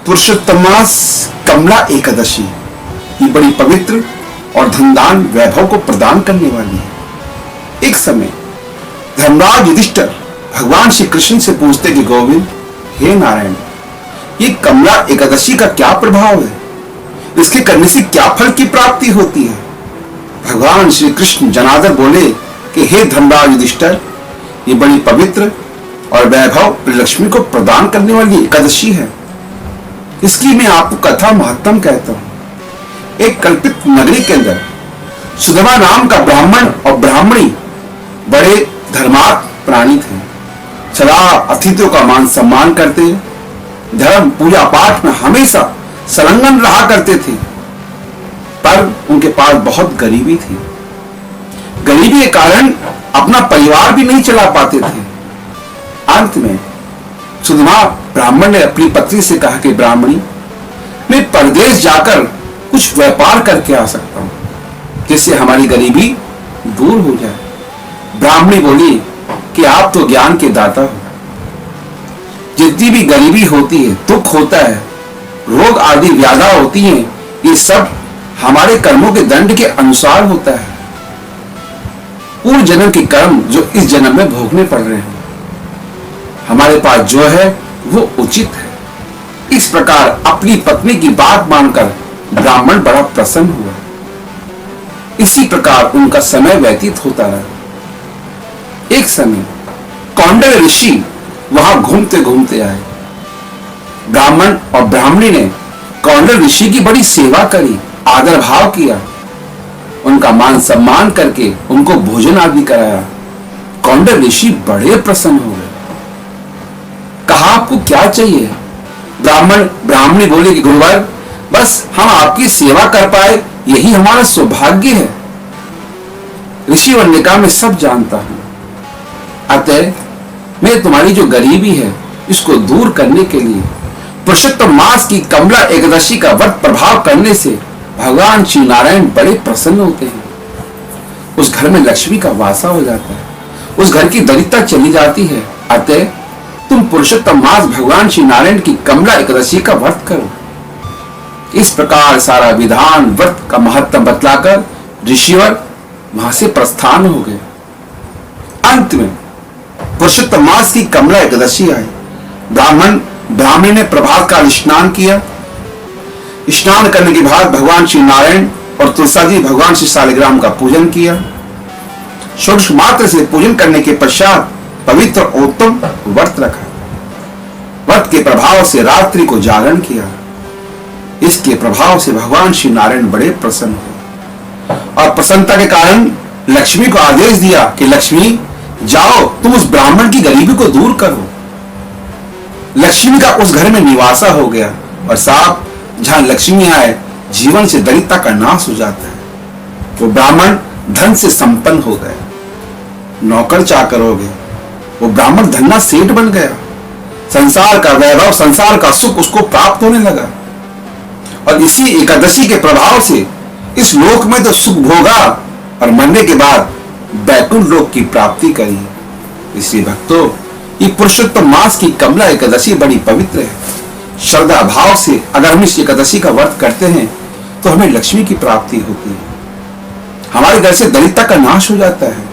पुरुषोत्तम मास कमला एकादशी ये बड़ी पवित्र और धनदान वैभव को प्रदान करने वाली है। एक समय धर्मराज युधिष्ठिर भगवान श्री कृष्ण से पूछते कि गोविंद, हे नारायण, ये कमला एकादशी का क्या प्रभाव है, इसके करने से क्या फल की प्राप्ति होती है। भगवान श्री कृष्ण जनार्दन बोले कि हे धर्मराज युधिष्ठिर, ये बड़ी पवित्र और वैभव लक्ष्मी को प्रदान करने वाली एकादशी है। इसकी मैं आपको कथा महत्तम कहता हूं। एक कल्पित नगरी के अंदर सुदामा नाम का ब्राह्मण और ब्राह्मणी बड़े धर्मात्म प्राणी थे। सदा अतिथियों का मान सम्मान करते, धर्म पूजा पाठ में हमेशा संलग्न रहा करते थे। पर उनके पास बहुत गरीबी थी। गरीबी के कारण अपना परिवार भी नहीं चला पाते थे। अंत में सुदामा ब्राह्मण ने अपनी पत्नी से कहा कि ब्राह्मणी, मैं परदेश जाकर कुछ व्यापार करके आ सकता हूं, जिससे हमारी गरीबी दूर हो जाए। ब्राह्मणी बोली कि आप तो ज्ञान के दाता हो। जितनी भी गरीबी होती है, दुख होता है, रोग आदि व्याधा होती हैं, ये सब हमारे कर्मों के दंड के अनुसार होता है। पूर्व जन्म के कर्म जो इस जन्म में भोगने पड़ रहे हैं, हमारे पास जो है वो उचित है। इस प्रकार अपनी पत्नी की बात मानकर ब्राह्मण बड़ा प्रसन्न हुआ। इसी प्रकार उनका समय व्यतीत होता रहा। एक समय कौंडल ऋषि वहां घूमते घूमते आए। ब्राह्मण और ब्राह्मणी ने कौंडल ऋषि की बड़ी सेवा करी, आदर भाव किया, उनका मान सम्मान करके उनको भोजन आदि कराया। कौंडल ऋषि बड़े प्रसन्न हो गए। कहा, आपको क्या चाहिए? ब्राह्मण ब्राह्मणी बोले कि गुरुवर, बस हम आपकी सेवा कर पाए यही हमारा सौभाग्य है। ऋषि ने कहा, मैं सब जानता हूं, अतः मैं तुम्हारी जो गरीबी है इसको दूर करने के लिए पुरुषोत्तम मास की कमला एकादशी का व्रत प्रभाव करने से भगवान श्री नारायण बड़े प्रसन्न होते हैं। उस घर में लक्ष्मी का वासा हो जाता है, उस घर की दरिद्रता चली जाती है। अतः तुम पुरुषोत्तम मास भगवान श्री नारायण की कमला एकादशी का व्रत करो। इस प्रकार सारा विधान व्रत का महत्व बतलाकर ऋषिवर वहां से प्रस्थान हो गए। अंत में पुरुषोत्तम मास की कमला एकादशी आई। ब्राह्मण ब्राह्मणी ने प्रभात काल स्नान किया। स्नान करने के बाद भगवान श्री नारायण और तुलसा जी भगवान श्री शालिग्राम का पूजन किया। षोडश मात्र से पूजन करने के पश्चात पवित्र और उत्तम व्रत रखा। व्रत के प्रभाव से रात्रि को जागरण किया। इसके प्रभाव से भगवान श्री नारायण बड़े प्रसन्न हुए और प्रसन्नता के कारण लक्ष्मी को आदेश दिया कि लक्ष्मी, जाओ तुम उस ब्राह्मण की गरीबी को दूर करो। लक्ष्मी का उस घर में निवासा हो गया और साफ जहां लक्ष्मी आए जीवन से दरिद्रता का नाश हो जाता है। वो ब्राह्मण धन से संपन्न हो गए, नौकर चाकर हो गए। वो ब्राह्मण धन्ना सेठ बन गया। संसार का वैभव, संसार का सुख उसको प्राप्त होने लगा। और इसी एकादशी के प्रभाव से इस लोक में तो सुख भोगा और मरने के बाद बैकुंठ लोक की प्राप्ति करी। इसलिए भक्तों, ये पुरुषोत्तम मास की कमला एकादशी बड़ी पवित्र है। श्रद्धा भाव से अगर हम इस एकादशी का व्रत करते हैं तो हमें लक्ष्मी की प्राप्ति होती है। हमारे घर से दरिद्रता का नाश हो जाता है,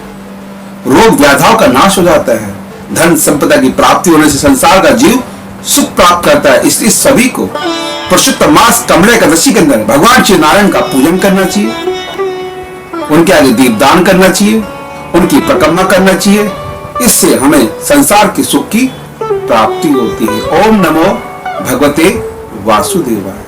रोग व्याधाओं का नाश हो जाता है, धन संपदा की प्राप्ति होने से संसार का जीव सुख प्राप्त करता है। इसलिए सभी को पुरुषोत्तम मास कमला एकादशी के अंदर भगवान श्री नारायण का पूजन करना चाहिए, उनके आगे दीपदान करना चाहिए, उनकी परिक्रमा करना चाहिए। इससे हमें संसार के सुख की प्राप्ति होती है। ओम नमो भगवते वासुदेवाय।